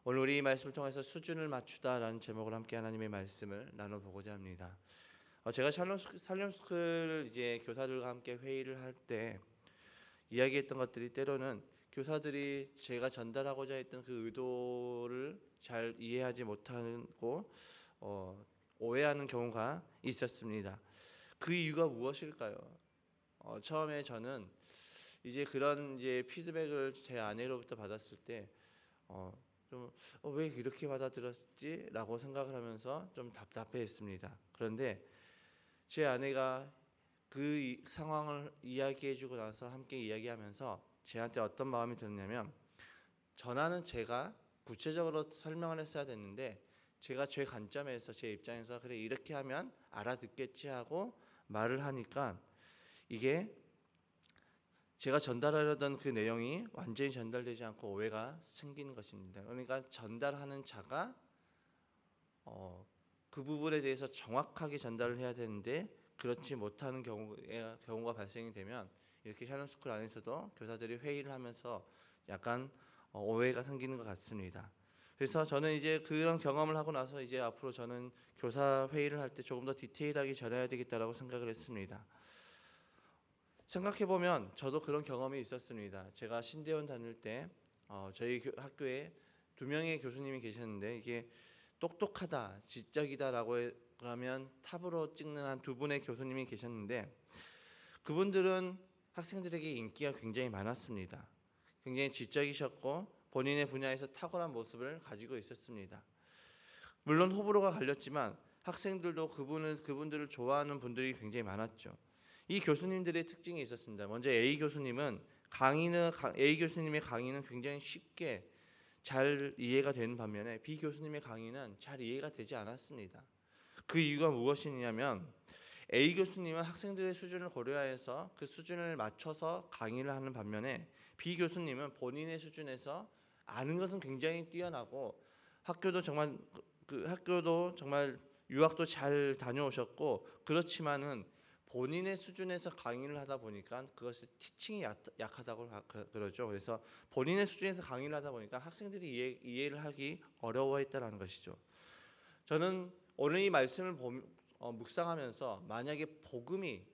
오늘 우리 이 말씀을 통해서 수준을 맞추다라는 제목으로 함께 하나님의 말씀을 나눠보고자 합니다. 제가 샬롬스쿨 이제 교사들과 함께 회의를 할 때 이야기했던 것들이 때로는 교사들이 제가 전달하고자 했던 그 의도를 잘 이해하지 못하고 오해하는 경우가 있었습니다. 그 이유가 무엇일까요? 처음에 저는 이제 그런 이제 피드백을 제 아내로부터 받았을 때 좀 왜 이렇게 받아들였지라고 생각을 하면서 좀 답답해했습니다. 그런데 제 아내가 그 상황을 이야기해주고 나서 함께 이야기하면서 제한테 어떤 마음이 들었냐면, 전화는 제가 구체적으로 설명을 했어야 됐는데 제가 제 관점에서 제 입장에서 그래 이렇게 하면 알아듣겠지 하고 말을 하니까 이게 제가 전달하려던 그 내용이 완전히 전달되지 않고 오해가 생기는 것입니다. 그러니까 전달하는 자가 그 부분에 대해서 정확하게 전달을 해야 되는데 그렇지 못하는 경우가 발생이 되면 이렇게 샬롬스쿨 안에서도 교사들이 회의를 하면서 약간 오해가 생기는 것 같습니다. 그래서 저는 이제 그런 경험을 하고 나서 이제 앞으로 저는 교사 회의를 할 때 조금 더 디테일하게 전해야 되겠다라고 생각을 했습니다. 생각해보면 저도 그런 경험이 있었습니다. 제가 신대원 다닐 때 저희 학교에 2명의 교수님이 계셨는데 이게 똑똑하다, 지적이다라고 하면 탑으로 찍는 한 2분의 교수님이 계셨는데 그분들은 학생들에게 인기가 굉장히 많았습니다. 굉장히 지적이셨고 본인의 분야에서 탁월한 모습을 가지고 있었습니다. 물론 호불호가 갈렸지만 학생들도 그분들을 좋아하는 분들이 굉장히 많았죠. 이 교수님들의 특징이 있었습니다. 먼저 A 교수님의 강의는 굉장히 쉽게 잘 이해가 되는 반면에 B 교수님의 강의는 잘 이해가 되지 않았습니다. 그 이유가 무엇이냐면 A 교수님은 학생들의 수준을 고려해서 그 수준을 맞춰서 강의를 하는 반면에 B 교수님은 본인의 수준에서 아는 것은 굉장히 뛰어나고 학교도 정말 유학도 잘 다녀오셨고 그렇지만은 본인의 수준에서 강의를 하다 보니까 그것을 티칭이 약하다고 그러죠. 그래서 본인의 수준에서 강의를 하다 보니까 학생들이 이해를 하기 어려워했다는 것이죠. 저는 오늘 이 말씀을 묵상하면서 만약에 복음이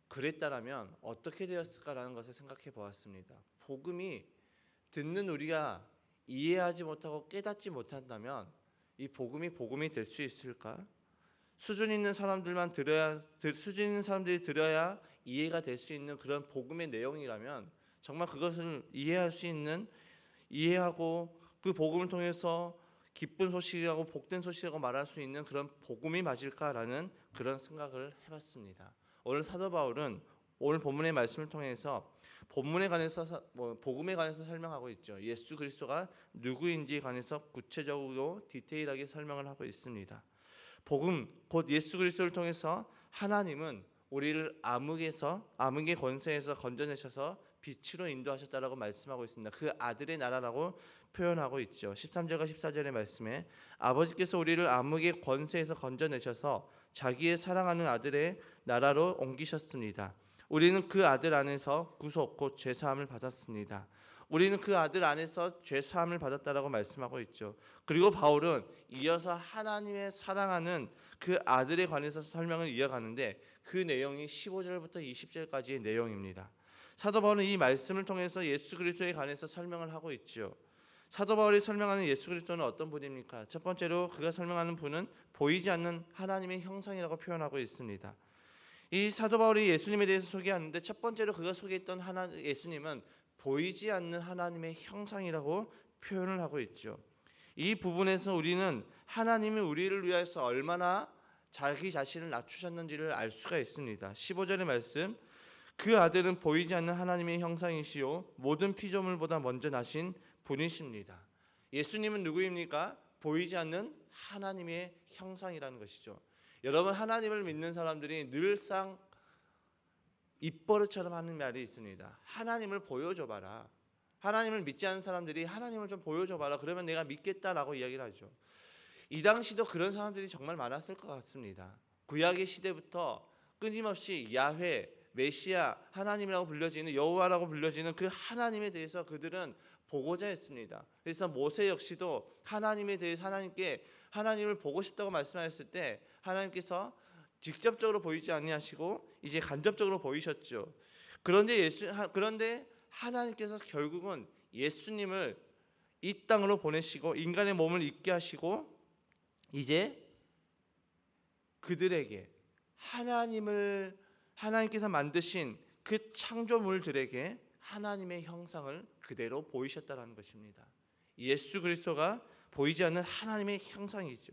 그랬다라면 어떻게 되었을까라는 것을 생각해 보았습니다. 복음이 듣는 우리가 이해하지 못하고 깨닫지 못한다면 이 복음이 될 수 있을까? 수준 있는 사람들이 들어야 이해가 될 수 있는 그런 복음의 내용이라면 정말 그것을 이해하고 그 복음을 통해서 기쁜 소식이라고 복된 소식이라고 말할 수 있는 그런 복음이 맞을까라는 그런 생각을 해봤습니다. 오늘 사도 바울은 오늘 본문의 말씀을 통해서 복음에 관해서 설명하고 있죠. 예수 그리스도가 누구인지에 관해서 구체적으로 디테일하게 설명을 하고 있습니다. 복음 곧 예수 그리스도를 통해서 하나님은 우리를 암흑의 권세에서 건져내셔서 빛으로 인도하셨다라고 말씀하고 있습니다. 그 아들의 나라라고 표현하고 있죠. 13절과 14절의 말씀에 아버지께서 우리를 암흑의 권세에서 건져내셔서 자기의 사랑하는 아들의 나라로 옮기셨습니다. 우리는 그 아들 안에서 구속 곧 죄사함을 받았습니다. 우리는 그 아들 안에서 죄사함을 받았다라고 말씀하고 있죠. 그리고 바울은 이어서 하나님의 사랑하는 그 아들에 관해서 설명을 이어가는데 그 내용이 15절부터 20절까지의 내용입니다. 사도 바울은 이 말씀을 통해서 예수 그리스도에 관해서 설명을 하고 있죠. 사도 바울이 설명하는 예수 그리스도는 어떤 분입니까? 첫 번째로 그가 설명하는 분은 보이지 않는 하나님의 형상이라고 표현하고 있습니다. 이 사도 바울이 예수님에 대해서 소개하는데 첫 번째로 그가 소개했던 예수님은 보이지 않는 하나님의 형상이라고 표현을 하고 있죠. 이 부분에서 우리는 하나님이 우리를 위해서 얼마나 자기 자신을 낮추셨는지를 알 수가 있습니다. 15절의 말씀, 그 아들은 보이지 않는 하나님의 형상이시요 모든 피조물보다 먼저 나신 분이십니다. 예수님은 누구입니까? 보이지 않는 하나님의 형상이라는 것이죠. 여러분, 하나님을 믿는 사람들이 늘상 입버릇처럼 하는 말이 있습니다. 하나님을 보여줘봐라. 하나님을 믿지 않는 사람들이 하나님을 좀 보여줘봐라. 그러면 내가 믿겠다라고 이야기를 하죠. 이 당시도 그런 사람들이 정말 많았을 것 같습니다. 구약의 시대부터 끊임없이 야훼, 메시아, 하나님이라고 불려지는 여호와라고 불려지는 그 하나님에 대해서 그들은 보고자 했습니다. 그래서 모세 역시도 하나님에 대해 하나님께 하나님을 보고 싶다고 말씀하셨을 때 하나님께서 직접적으로 보이지 아니하시고 이제 간접적으로 보이셨죠. 그런데 하나님께서 결국은 예수님을 이 땅으로 보내시고 인간의 몸을 입게 하시고 이제 그들에게 하나님께서 만드신 그 창조물들에게 하나님의 형상을 그대로 보이셨다라는 것입니다. 예수 그리스도가 보이지 않는 하나님의 형상이죠.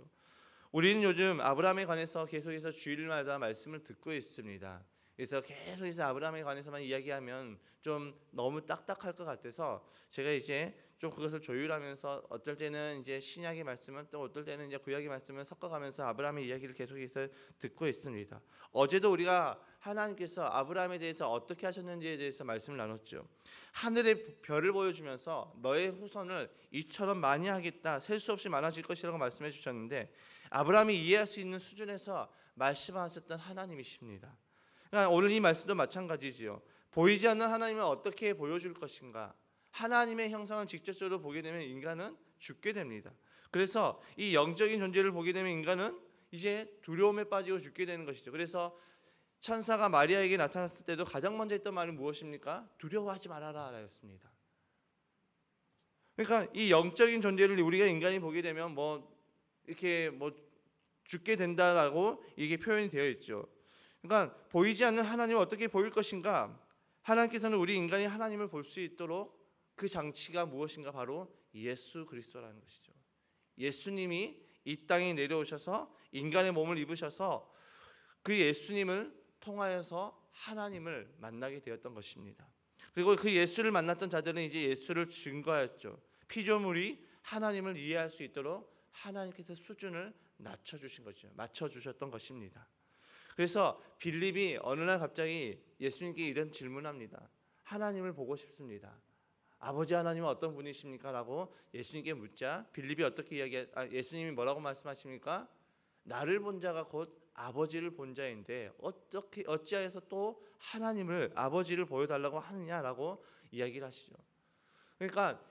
우리는 요즘 아브라함에 관해서 계속해서 주일마다 말씀을 듣고 있습니다. 그래서 계속해서 아브라함에 관해서만 이야기하면 좀 너무 딱딱할 것 같아서 제가 이제 좀 그것을 조율하면서 어떨 때는 이제 신약의 말씀은 또 어떨 때는 이제 구약의 말씀을 섞어가면서 아브라함의 이야기를 계속해서 듣고 있습니다. 어제도 우리가 하나님께서 아브라함에 대해서 어떻게 하셨는지에 대해서 말씀을 나눴죠. 하늘의 별을 보여주면서 너의 후손을 이처럼 많이 하겠다, 셀 수 없이 많아질 것이라고 말씀해 주셨는데 아브라함이 이해할 수 있는 수준에서 말씀하셨던 하나님이십니다. 그러니까 오늘 이 말씀도 마찬가지지요. 보이지 않는 하나님을 어떻게 보여줄 것인가. 하나님의 형상을 직접적으로 보게 되면 인간은 죽게 됩니다. 그래서 이 영적인 존재를 보게 되면 인간은 이제 두려움에 빠지고 죽게 되는 것이죠. 그래서 천사가 마리아에게 나타났을 때도 가장 먼저 했던 말은 무엇입니까? 두려워하지 말아라 라였습니다. 그러니까 이 영적인 존재를 우리가 인간이 보게 되면 이렇게 죽게 된다라고 이게 표현이 되어 있죠. 그러니까 보이지 않는 하나님을 어떻게 보일 것인가? 하나님께서는 우리 인간이 하나님을 볼 수 있도록 그 장치가 무엇인가? 바로 예수 그리스도라는 것이죠. 예수님이 이 땅에 내려오셔서 인간의 몸을 입으셔서 그 예수님을 통하여서 하나님을 만나게 되었던 것입니다. 그리고 그 예수를 만났던 자들은 이제 예수를 증거하였죠. 피조물이 하나님을 이해할 수 있도록 하나님께서 수준을 낮춰주신 거죠. 맞춰주셨던 것입니다. 그래서 빌립이 어느 날 갑자기 예수님께 이런 질문합니다. 하나님을 보고 싶습니다. 아버지 하나님은 어떤 분이십니까? 라고 예수님께 묻자 빌립이 예수님이 뭐라고 말씀하십니까? 나를 본 자가 곧 아버지를 본 자인데 어찌하여서 또 하나님을 아버지를 보여달라고 하느냐라고 이야기를 하시죠. 그러니까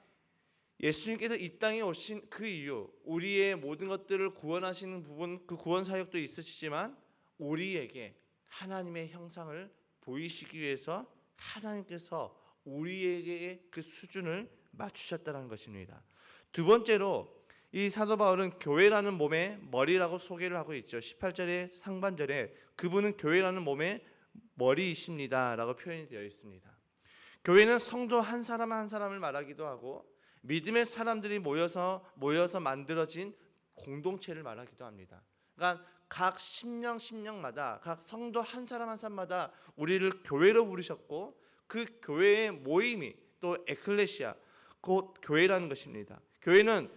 예수님께서 이 땅에 오신 그 이유, 우리의 모든 것들을 구원하시는 부분, 그 구원 사역도 있으시지만 우리에게 하나님의 형상을 보이시기 위해서 하나님께서 우리에게 그 수준을 맞추셨다는 것입니다. 두 번째로 이 사도 바울은 교회라는 몸의 머리라고 소개를 하고 있죠. 18절의 상반절에 그분은 교회라는 몸의 머리이십니다 라고 표현이 되어 있습니다. 교회는 성도 한 사람 한 사람을 말하기도 하고 믿음의 사람들이 모여서 만들어진 공동체를 말하기도 합니다. 그러니까 각 심령마다 각 성도 한 사람 한 사람마다 우리를 교회로 부르셨고 그 교회의 모임이 또 에클레시아 곧 교회라는 것입니다. 교회는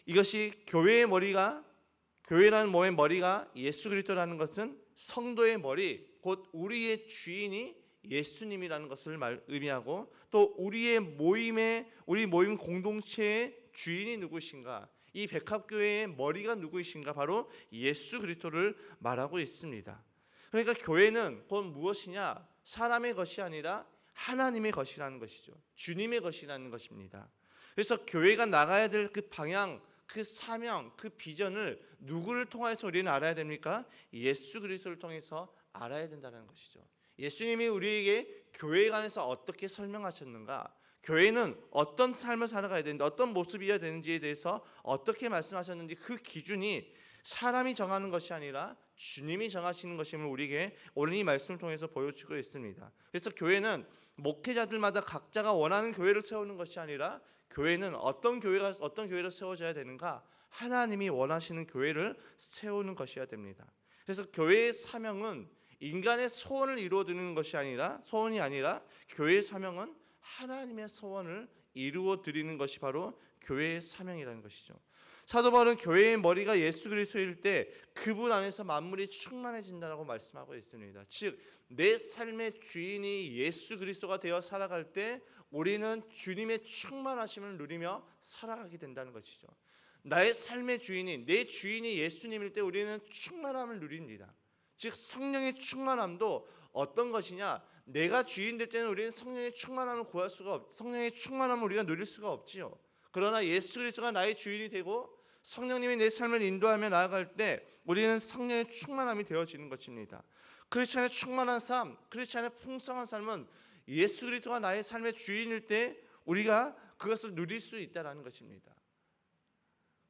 이것이 교회라는 몸의 머리가 예수 그리스도라는 것은 성도의 머리 곧 우리의 주인이 예수님이라는 것을 의미하고 또 우리 모임 공동체의 주인이 누구신가? 이 백합교회의 머리가 누구이신가? 바로 예수 그리스도를 말하고 있습니다. 그러니까 교회는 곧 무엇이냐? 사람의 것이 아니라 하나님의 것이라는 것이죠. 주님의 것이라는 것입니다. 그래서 교회가 나가야 될 그 방향, 그 사명, 그 비전을 누구를 통해서 우리는 알아야 됩니까? 예수 그리스도를 통해서 알아야 된다는 것이죠. 예수님이 우리에게 교회에 관해서 어떻게 설명하셨는가? 교회는 어떤 삶을 살아가야 되는지, 어떤 모습이어야 되는지에 대해서 어떻게 말씀하셨는지 그 기준이 사람이 정하는 것이 아니라 주님이 정하시는 것임을 우리에게 오늘 이 말씀을 통해서 보여주고 있습니다. 그래서 교회는 목회자들마다 각자가 원하는 교회를 세우는 것이 아니라 교회는 어떤 교회를 세워져야 되는가? 하나님이 원하시는 교회를 세우는 것이어야 됩니다. 그래서 교회의 사명은 인간의 소원을 이루어드리는 것이 아니라 교회의 사명은 하나님의 소원을 이루어드리는 것이 바로 교회의 사명이라는 것이죠. 사도 바울은 교회의 머리가 예수 그리스도일 때 그분 안에서 만물이 충만해진다고 말씀하고 있습니다. 즉 내 삶의 주인이 예수 그리스도가 되어 살아갈 때 우리는 주님의 충만하심을 누리며 살아가게 된다는 것이죠. 나의 삶의 주인이 내 주인이 예수님일 때 우리는 충만함을 누립니다. 즉 성령의 충만함도 어떤 것이냐? 내가 주인 될 때는 우리는 성령의 충만함을 구할 수가 성령의 충만함을 우리가 누릴 수가 없지요. 그러나 예수 그리스도가 나의 주인이 되고 성령님이 내 삶을 인도하며 나아갈 때 우리는 성령의 충만함이 되어지는 것입니다. 크리스찬의 충만한 삶, 크리스찬의 풍성한 삶은 예수 그리스도가 나의 삶의 주인일 때 우리가 그것을 누릴 수 있다는 것입니다.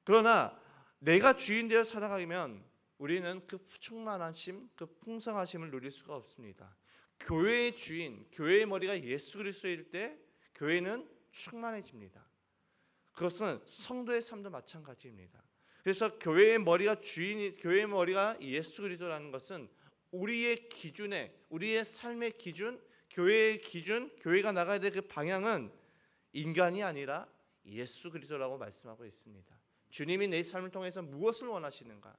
그러나 내가 주인 되어 살아가면 우리는 그 충만하심, 그 풍성하심을 누릴 수가 없습니다. 교회의 주인, 교회의 머리가 예수 그리스도일 때 교회는 충만해집니다. 그것은 성도의 삶도 마찬가지입니다. 그래서 교회의 머리가 교회의 머리가 예수 그리스도라는 것은 우리의 기준에, 우리의 삶의 기준, 교회의 기준, 교회가 나가야 될 그 방향은 인간이 아니라 예수 그리스도라고 말씀하고 있습니다. 주님이 내 삶을 통해서 무엇을 원하시는가?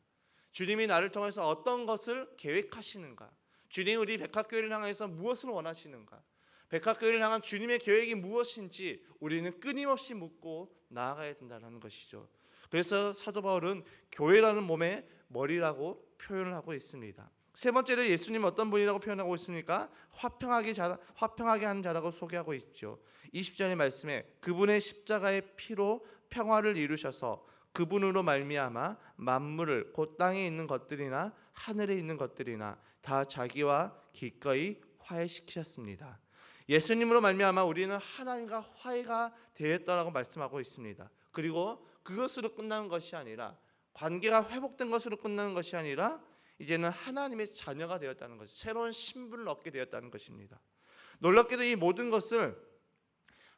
주님이 나를 통해서 어떤 것을 계획하시는가? 주님이 우리 백합교회를 향해서 무엇을 원하시는가? 백합교회를 향한 주님의 계획이 무엇인지 우리는 끊임없이 묻고 나아가야 된다는 것이죠. 그래서 사도 바울은 교회라는 몸의 머리라고 표현을 하고 있습니다. 세 번째로 예수님 어떤 분이라고 표현하고 있습니까? 화평하게 하는 자라고 소개하고 있죠. 20절의 말씀에 그분의 십자가의 피로 평화를 이루셔서 그분으로 말미암아 만물을 곧 땅에 있는 것들이나 하늘에 있는 것들이나 다 자기와 기꺼이 화해시키셨습니다. 예수님으로 말미암아 우리는 하나님과 화해가 되었다라고 말씀하고 있습니다. 그리고 그것으로 끝나는 것이 아니라 관계가 회복된 것으로 끝나는 것이 아니라 이제는 하나님의 자녀가 되었다는 것, 새로운 신분을 얻게 되었다는 것입니다. 놀랍게도 이 모든 것을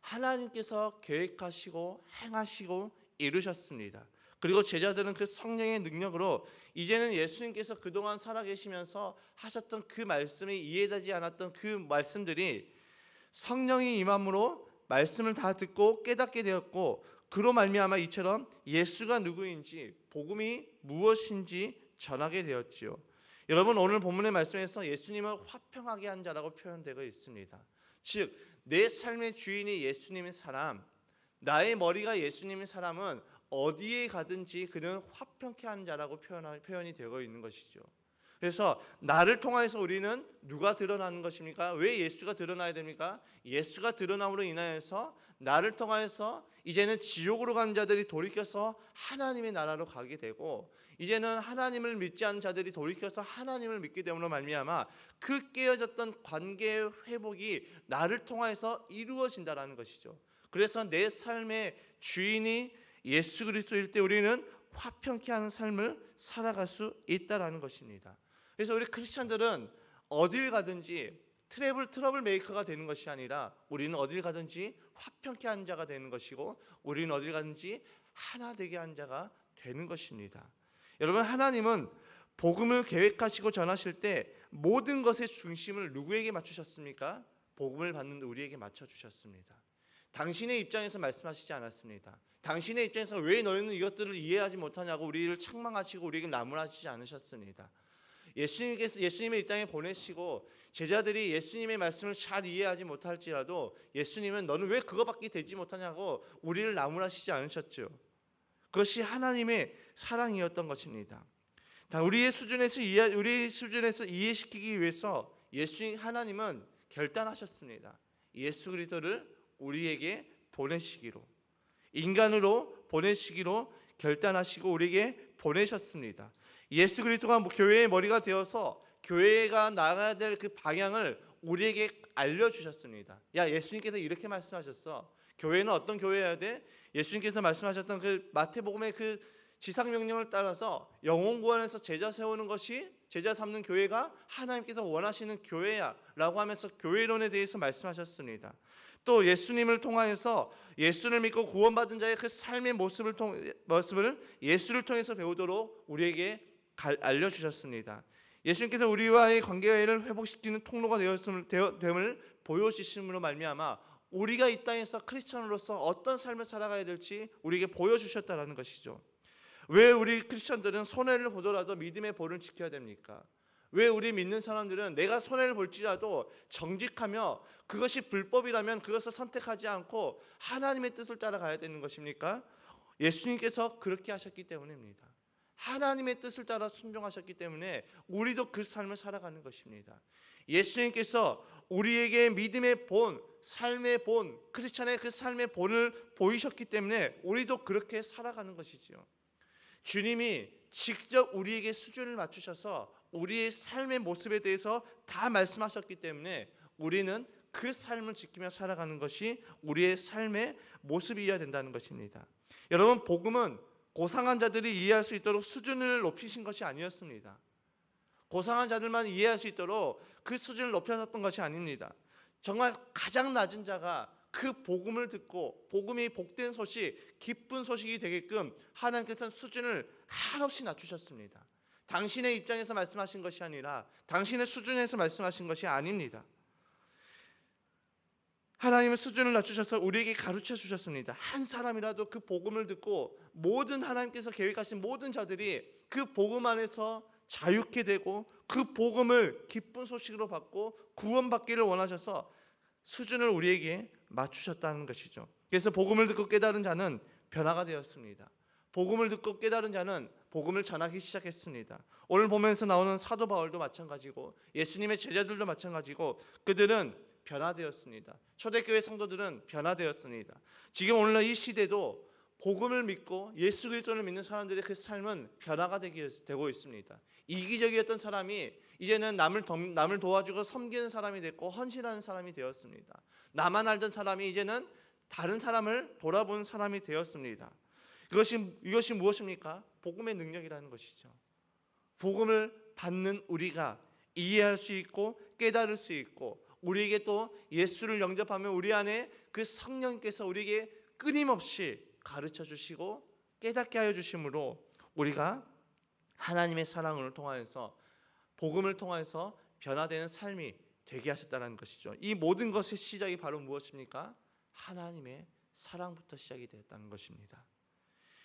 하나님께서 계획하시고 행하시고 이루셨습니다. 그리고 제자들은 그 성령의 능력으로 이제는 예수님께서 그동안 살아계시면서 하셨던 그 말씀이 이해되지 않았던 그 말씀들이 성령이 임함으로 말씀을 다 듣고 깨닫게 되었고 그로 말미암아 이처럼 예수가 누구인지 복음이 무엇인지 전하게 되었지요. 여러분 오늘 본문의 말씀에서 예수님을 화평하게 한 자라고 표현되고 있습니다. 즉 내 삶의 주인이 예수님인 사람, 나의 머리가 예수님인 사람은 어디에 가든지 그는 화평케 하는 자라고 표현이 되고 있는 것이죠. 그래서 나를 통해서 우리는 누가 드러나는 것입니까? 왜 예수가 드러나야 됩니까? 예수가 드러남으로 인하여서 나를 통해서 이제는 지옥으로 간 자들이 돌이켜서 하나님의 나라로 가게 되고 이제는 하나님을 믿지 않는 자들이 돌이켜서 하나님을 믿게 됨으로 말미암아 그 깨어졌던 관계의 회복이 나를 통해서 이루어진다라는 것이죠. 그래서 내 삶의 주인이 예수 그리스도일 때 우리는 화평케 하는 삶을 살아갈 수 있다라는 것입니다. 그래서 우리 크리스찬들은 어딜 가든지 트러블 메이커가 되는 것이 아니라 우리는 어딜 가든지 화평케 하는 자가 되는 것이고 우리는 어딜 가든지 하나 되게 한 자가 되는 것입니다. 여러분 하나님은 복음을 계획하시고 전하실 때 모든 것의 중심을 누구에게 맞추셨습니까? 복음을 받는 우리에게 맞춰주셨습니다. 당신의 입장에서 말씀하시지 않았습니다. 당신의 입장에서 왜 너희는 이것들을 이해하지 못하냐고 우리를 책망하시고 우리에게 나무라지지 않으셨습니다. 예수님의 이 땅에 보내시고 제자들이 예수님의 말씀을 잘 이해하지 못할지라도 예수님은 너는 왜 그거밖에 되지 못하냐고 우리를 나무라시지 않으셨죠. 그것이 하나님의 사랑이었던 것입니다. 우리의 수준에서 이해시키기 위해서 하나님은 결단하셨습니다. 예수 그리스도를 우리에게 보내시기로, 인간으로 보내시기로 결단하시고 우리에게 보내셨습니다. 예수 그리스도가 교회의 머리가 되어서 교회가 나가야 될 그 방향을 우리에게 알려주셨습니다. 야, 예수님께서 이렇게 말씀하셨어. 교회는 어떤 교회여야 돼? 예수님께서 말씀하셨던 그 마태복음의 그 지상명령을 따라서 영혼 구원에서 제자 세우는 것이, 제자 삼는 교회가 하나님께서 원하시는 교회야 라고 하면서 교회론에 대해서 말씀하셨습니다. 또 예수님을 통하여서 예수를 믿고 구원받은 자의 그 삶의 모습을 예수를 통해서 배우도록 우리에게 알려주셨습니다. 예수님께서 우리와의 관계를 회복시키는 통로가 됨을 보여주심으로 말미암아 우리가 이 땅에서 크리스천으로서 어떤 삶을 살아가야 될지 우리에게 보여주셨다는 것이죠. 왜 우리 크리스천들은 손해를 보더라도 믿음의 본을 지켜야 됩니까? 왜 우리 믿는 사람들은 내가 손해를 볼지라도 정직하며 그것이 불법이라면 그것을 선택하지 않고 하나님의 뜻을 따라가야 되는 것입니까? 예수님께서 그렇게 하셨기 때문입니다. 하나님의 뜻을 따라 순종하셨기 때문에 우리도 그 삶을 살아가는 것입니다. 예수님께서 우리에게 믿음의 본, 삶의 본, 크리스찬의 그 삶의 본을 보이셨기 때문에 우리도 그렇게 살아가는 것이지요. 주님이 직접 우리에게 수준을 맞추셔서 우리의 삶의 모습에 대해서 다 말씀하셨기 때문에 우리는 그 삶을 지키며 살아가는 것이 우리의 삶의 모습이어야 된다는 것입니다. 여러분, 복음은 고상한 자들이 이해할 수 있도록 수준을 높이신 것이 아니었습니다. 고상한 자들만 이해할 수 있도록 그 수준을 높여놨던 것이 아닙니다. 정말 가장 낮은 자가 그 복음을 듣고 복음이 복된 소식, 기쁜 소식이 되게끔 하나님께서는 수준을 한없이 낮추셨습니다. 당신의 입장에서 말씀하신 것이 아니라 당신의 수준에서 말씀하신 것이 아닙니다. 하나님은 수준을 낮추셔서 우리에게 가르쳐 주셨습니다. 한 사람이라도 그 복음을 듣고 모든 하나님께서 계획하신 모든 자들이 그 복음 안에서 자유케 되고 그 복음을 기쁜 소식으로 받고 구원받기를 원하셔서 수준을 우리에게 맞추셨다는 것이죠. 그래서 복음을 듣고 깨달은 자는 변화가 되었습니다. 복음을 듣고 깨달은 자는 복음을 전하기 시작했습니다. 오늘 보면서 나오는 사도 바울도 마찬가지고 예수님의 제자들도 마찬가지고 그들은 변화되었습니다. 초대교회 성도들은 변화되었습니다. 지금 오늘날 이 시대도 복음을 믿고 예수 그리스도를 믿는 사람들의 그 삶은 변화가 되고 있습니다. 이기적이었던 사람이 이제는 남을 도와주고 섬기는 사람이 됐고 헌신하는 사람이 되었습니다. 나만 알던 사람이 이제는 다른 사람을 돌아보는 사람이 되었습니다. 이것이 무엇입니까? 복음의 능력이라는 것이죠. 복음을 받는 우리가 이해할 수 있고 깨달을 수 있고 우리에게 또 예수를 영접하면 우리 안에 그 성령께서 우리에게 끊임없이 가르쳐 주시고 깨닫게 하여 주심으로 우리가 하나님의 사랑을 통하여서 복음을 통하여서 변화되는 삶이 되게 하셨다는 것이죠. 이 모든 것의 시작이 바로 무엇입니까? 하나님의 사랑부터 시작이 되었다는 것입니다.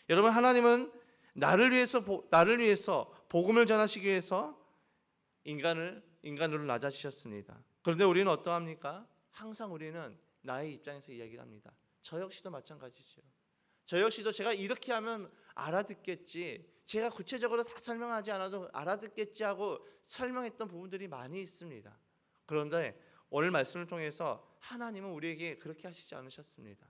여러분, 하나님은 나를 위해서 복음을 전하시기 위해서 인간으로 낮아지셨습니다. 그런데 우리는 어떠합니까? 항상 우리는 나의 입장에서 이야기를 합니다. 저 역시도 마찬가지죠. 저 역시도 제가 이렇게 하면 알아듣겠지, 제가 구체적으로 다 설명하지 않아도 알아듣겠지 하고 설명했던 부분들이 많이 있습니다. 그런데 오늘 말씀을 통해서 하나님은 우리에게 그렇게 하시지 않으셨습니다.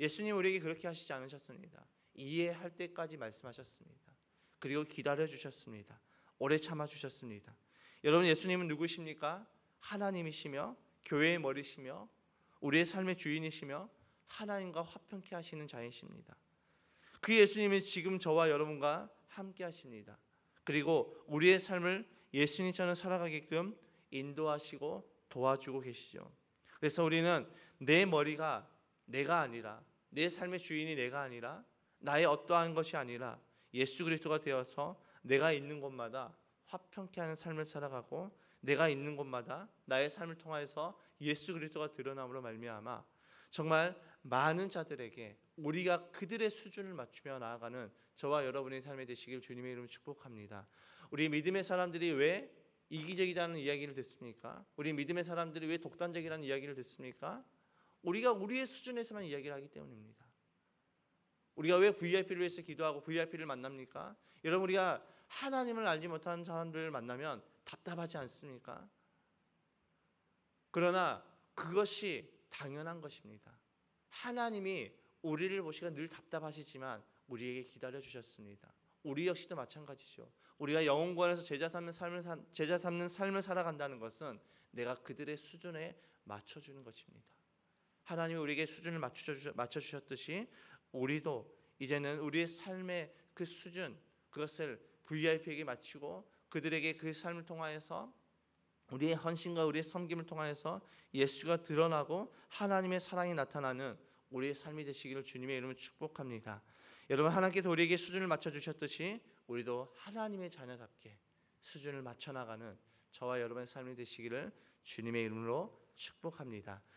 예수님 우리에게 그렇게 하시지 않으셨습니다. 이해할 때까지 말씀하셨습니다. 그리고 기다려 주셨습니다. 오래 참아 주셨습니다. 여러분, 예수님은 누구십니까? 하나님이시며 교회의 머리시며 우리의 삶의 주인이시며 하나님과 화평케 하시는 자이십니다. 그 예수님이 지금 저와 여러분과 함께 하십니다. 그리고 우리의 삶을 예수님처럼 살아가게끔 인도하시고 도와주고 계시죠. 그래서 우리는 내 머리가 내가 아니라, 내 삶의 주인이 내가 아니라, 나의 어떠한 것이 아니라 예수 그리스도가 되어서 내가 있는 곳마다 화평케 하는 삶을 살아가고 내가 있는 곳마다 나의 삶을 통하여서 예수 그리스도가 드러남으로 말미암아 정말 많은 자들에게 우리가 그들의 수준을 맞추며 나아가는 저와 여러분의 삶이 되시길 주님의 이름으로 축복합니다. 우리 믿음의 사람들이 왜 이기적이라는 이야기를 듣습니까? 우리 믿음의 사람들이 왜 독단적이라는 이야기를 듣습니까? 우리가 우리의 수준에서만 이야기를 하기 때문입니다. 우리가 왜 VIP를 위해서 기도하고 VIP를 만납니까? 여러분, 우리가 하나님을 알지 못하는 사람들을 만나면 답답하지 않습니까? 그러나 그것이 당연한 것입니다. 하나님이 우리를 보시고 늘 답답하시지만 우리에게 기다려 주셨습니다. 우리 역시도 마찬가지죠. 우리가 영혼권에서 제자 삼는 삶을 살아간다는 것은 내가 그들의 수준에 맞춰주는 것입니다. 하나님이 우리에게 수준을 맞춰주셨듯이 우리도 이제는 우리의 삶의 그 수준, 그것을 VIP에게 맞추고 그들에게 그 삶을 통하여서 우리의 헌신과 우리의 섬김을 통하여서 예수가 드러나고 하나님의 사랑이 나타나는 우리의 삶이 되시기를 주님의 이름으로 축복합니다. 여러분, 하나님께서 우리에게 수준을 맞춰주셨듯이 우리도 하나님의 자녀답게 수준을 맞춰나가는 저와 여러분의 삶이 되시기를 주님의 이름으로 축복합니다.